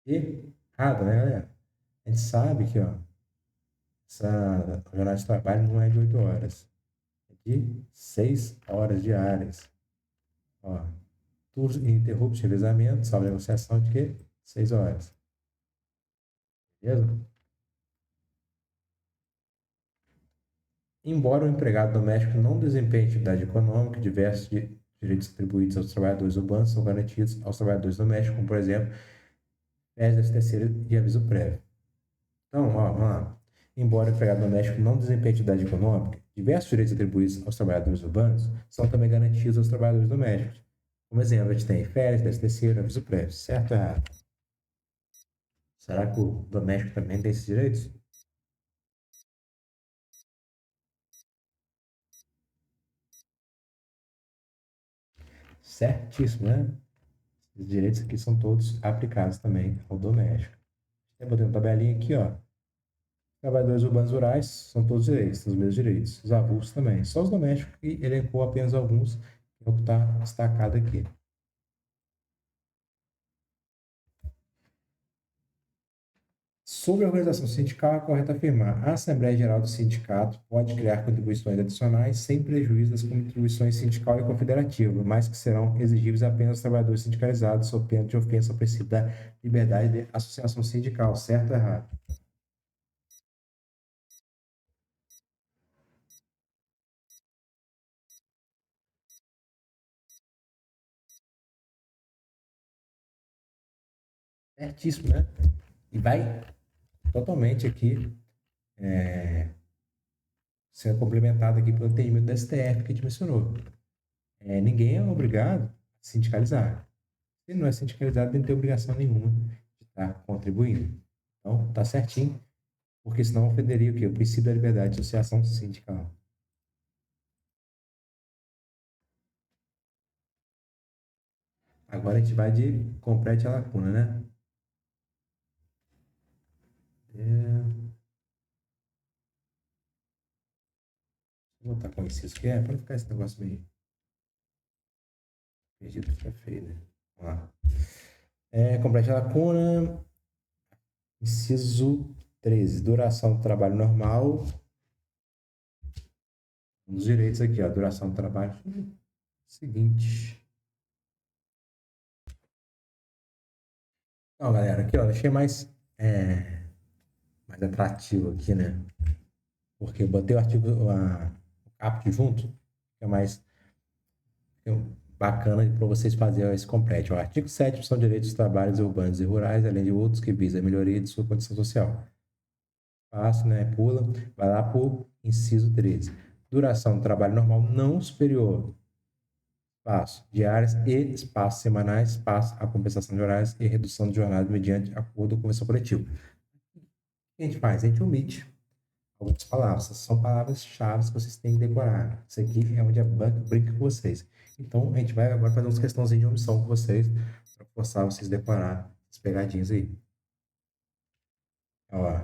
Errado, né, galera? A gente sabe que, ó, essa jornada de trabalho não é de 8 horas, é de 6 horas diárias. Ó, turnos ininterruptos de revezamento, salvo negociação de quê? 6 horas. Beleza? Embora o empregado doméstico não desempenhe atividade econômica, diversos direitos atribuídos aos trabalhadores urbanos são garantidos aos trabalhadores domésticos, como, por exemplo, férias, terceira e aviso prévio. Então, ó, vamos lá. Embora o empregado doméstico não desempenhe atividade econômica, diversos direitos atribuídos aos trabalhadores urbanos são também garantidos aos trabalhadores domésticos. Como exemplo, a gente tem férias, décimo terceiro, aviso prévio. Certo ou errado? Será que o doméstico também tem esses direitos? Certíssimo, né? Os direitos aqui são todos aplicados também ao doméstico. Eu botei uma tabelinha aqui, ó. Trabalhadores urbanos rurais são todos direitos, os mesmos direitos. Os avulsos também. Só os domésticos que elencou apenas alguns, que é o que está destacado aqui. Sobre a organização sindical, é correto afirmar: a Assembleia Geral do Sindicato pode criar contribuições adicionais sem prejuízo das contribuições sindical e confederativa, mas que serão exigíveis apenas aos trabalhadores sindicalizados, sob pena de ofensa ao princípio da liberdade de associação sindical. Certo ou errado? Certíssimo, né? E vai totalmente aqui sendo complementado aqui pelo entendimento da STF que a gente mencionou. Ninguém é obrigado a sindicalizar. Se não é sindicalizado, não tem obrigação nenhuma de estar contribuindo. Então, tá certinho, porque senão ofenderia o quê? O princípio da liberdade de associação sindical. Agora a gente vai de complete a lacuna, né? É, vou botar com inciso que é, para não ficar esse negócio meio perdido, fica feio, né? Vamos lá. Complete a lacuna, inciso 13, duração do trabalho normal. Um dos direitos aqui, ó, duração do trabalho. Seguinte. Então, galera, aqui, ó, deixei mais atrativo aqui, né? Porque eu botei o caput junto, que é mais bacana para vocês fazerem esse complete. O artigo 7 são direitos dos trabalhos urbanos e rurais, além de outros que visam a melhoria de sua condição social. Fácil, né? Pula, vai lá para o inciso 13. Duração do trabalho normal não superior, espaço, diárias e espaços semanais, espaço, a compensação de horários e redução de jornada mediante acordo com convenção coletiva. O que a gente faz? A gente omite algumas palavras. São palavras-chave que vocês têm que decorar. Isso aqui é onde a banca brinca com vocês. Então, a gente vai agora fazer umas questões de omissão com vocês, para forçar vocês a decorar as pegadinhas aí. Ó,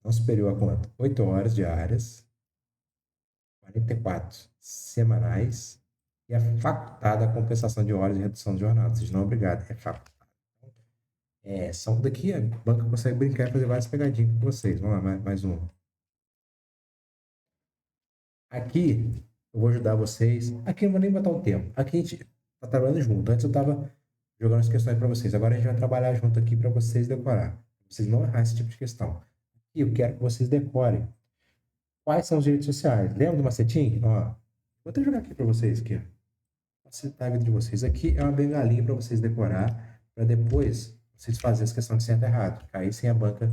não superior a quanto? 8 horas diárias, 44 semanais, e é facultada a compensação de horas e redução de jornada. Vocês não é obrigado, é facultado. São daqui, a banca consegue brincar e fazer várias pegadinhas com vocês. Vamos lá, mais um. Aqui, eu vou ajudar vocês. Aqui eu não vou nem botar o tempo. Aqui a gente tá trabalhando junto. Antes eu tava jogando as questões para vocês. Agora a gente vai trabalhar junto aqui para vocês decorar. Pra vocês não errar esse tipo de questão. E eu quero que vocês decorem. Quais são os direitos sociais? Lembra do macetinho? Ó, vou até jogar aqui para vocês aqui, ó. Facilitar a vida de vocês. Aqui é uma bengalinha para vocês decorar, para depois vocês fazerem as questões de certo e errado. Cair sem a banca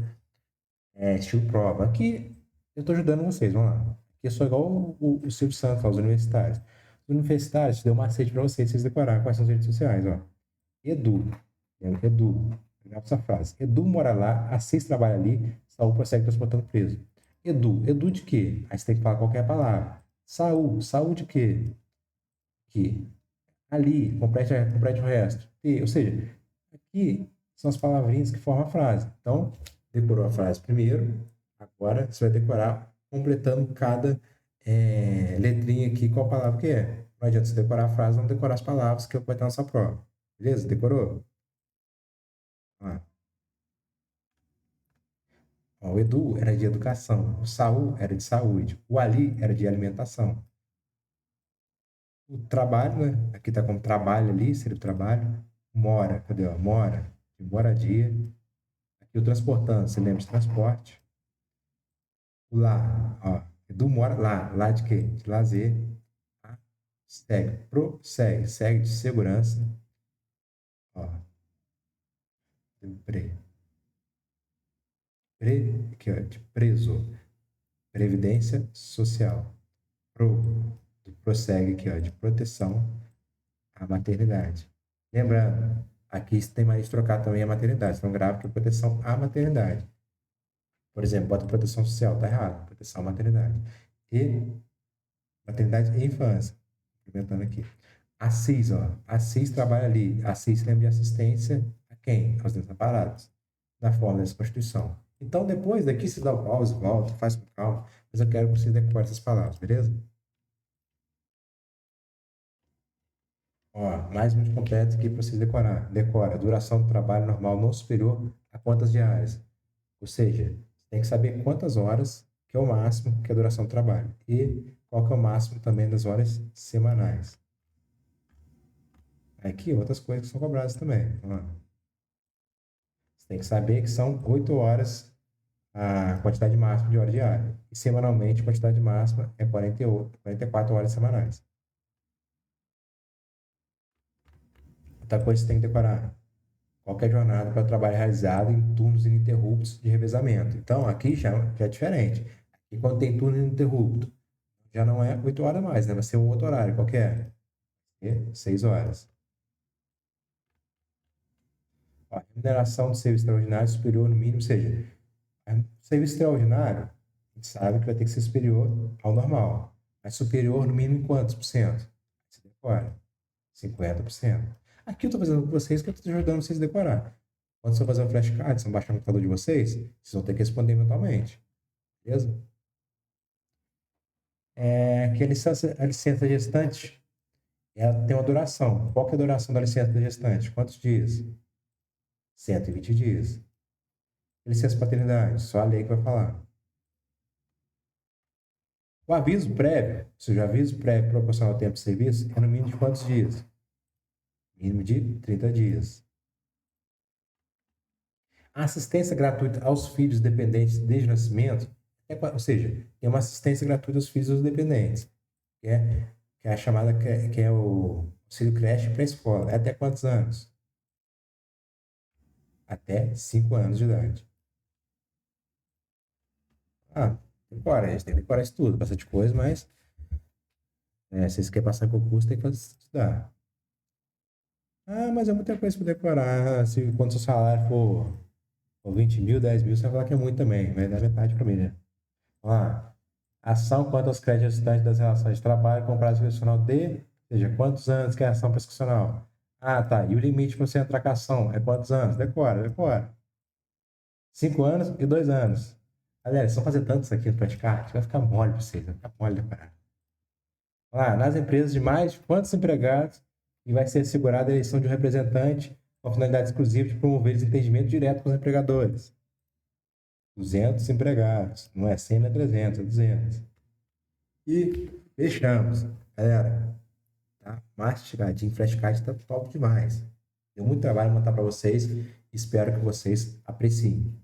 estilo prova. Aqui eu estou ajudando vocês, vamos lá. Aqui eu sou igual o Silvio Santos, os universitários. Os universitários deu um macete para vocês decorar quais são as redes sociais, ó. Edu, Edu, legal essa frase. Edu mora lá, Assis trabalha ali, Saul prossegue transportando preso. Edu de quê? Aí você tem que falar qualquer palavra. Saul de quê? Que ali, complete o resto. Ou seja, aqui são as palavrinhas que formam a frase. Então, decorou a frase primeiro, agora você vai decorar completando cada letrinha aqui, qual palavra que é. Não adianta você decorar a frase, não decorar as palavras que vai estar na sua prova. Beleza? Decorou? Ah. Ó, o Edu era de educação, o Saul era de saúde, o Ali era de alimentação. O trabalho, né? Aqui tá como trabalho ali, seria o trabalho. Mora, cadê? Ó? Mora, de moradia. Aqui o transportando, você lembra de transporte. O lá, ó, Edu mora lá, lá de quê? De lazer. A, segue, prossegue, segue de segurança. Ó, pre, aqui, ó, de preso, previdência social. Pro, prossegue aqui, ó, de proteção à maternidade. Lembrando, aqui você tem mais de trocar também a maternidade. Então, grave que é proteção à maternidade. Por exemplo, bota proteção social, tá errado. Proteção à maternidade. E maternidade e infância. Implementando aqui. A CIS, ó. A CIS trabalha ali. A CIS lembra de assistência a quem? Aos desamparados. Da forma dessa Constituição. Então, depois daqui, você dá o pause, volta, faz com calma. Mas eu quero que você decore essas palavras, beleza? Ó, mais muito completo aqui para você decorar. Decora. Duração do trabalho normal não superior a quantas diárias? Ou seja, você tem que saber quantas horas, que é o máximo, que é a duração do trabalho. E qual que é o máximo também das horas semanais. Aqui, outras coisas que são cobradas também. Ó, você tem que saber que são 8 horas a quantidade máxima de hora diária. E semanalmente, a quantidade máxima é 48, 44 horas semanais. Outra coisa que você tem que decorar. Qualquer jornada para trabalho realizado em turnos ininterruptos de revezamento. Então, aqui já é diferente. E quando tem turno ininterrupto, já não é 8 horas mais, né? Vai ser um outro horário qualquer. 6 horas. A remuneração do serviço extraordinário superior no mínimo, ou seja, o serviço extraordinário, a gente sabe que vai ter que ser superior ao normal. Mas superior no mínimo em quantos por cento? Você decora. 50%. Aqui eu estou fazendo com vocês que eu estou ajudando vocês a decorar. Quando você fazer o flashcard, você baixar no computador de vocês, vocês vão ter que responder mentalmente. Beleza? Que a licença gestante, ela tem uma duração. Qual que é a duração da licença gestante? Quantos dias? 120 dias. Licença paternidade, só a lei que vai falar. O aviso prévio, ou seja, o aviso prévio proporcional ao tempo de serviço, é no mínimo de quantos dias? Mínimo de 30 dias. A assistência gratuita aos filhos dependentes desde o nascimento, ou seja, tem uma assistência gratuita aos filhos dos dependentes, que é a chamada, que é o auxílio creche pré-escola. É até quantos anos? Até 5 anos de idade. Ah, decora, a gente tem que decorar isso tudo, bastante coisa, mas se vocês querem passar concurso, tem que estudar. Ah, mas é muita coisa para decorar. Se, quando seu salário for 20 mil, 10 mil, você vai falar que é muito também. Vai dar metade para mim, né? Vamos lá. Ação quanto aos créditos restantes das relações de trabalho com prazo prescricional de, ou seja, quantos anos que é a ação prescricional? Ah, tá. E o limite para você entrar com a ação é quantos anos? Decora, decora. 5 anos e 2 anos. Galera, se eu fazer tanto isso aqui no praticar, vai ficar mole para vocês, vai ficar mole decorar. Lá, nas empresas de mais de quantos empregados e vai ser assegurada a eleição de um representante com a finalidade exclusiva de promover desentendimento direto com os empregadores. 200 empregados, não é 100, não é 300, é 200. E fechamos. Galera, tá mastigadinho, flashcard tá top demais. Deu muito trabalho montar para vocês. Espero que vocês apreciem.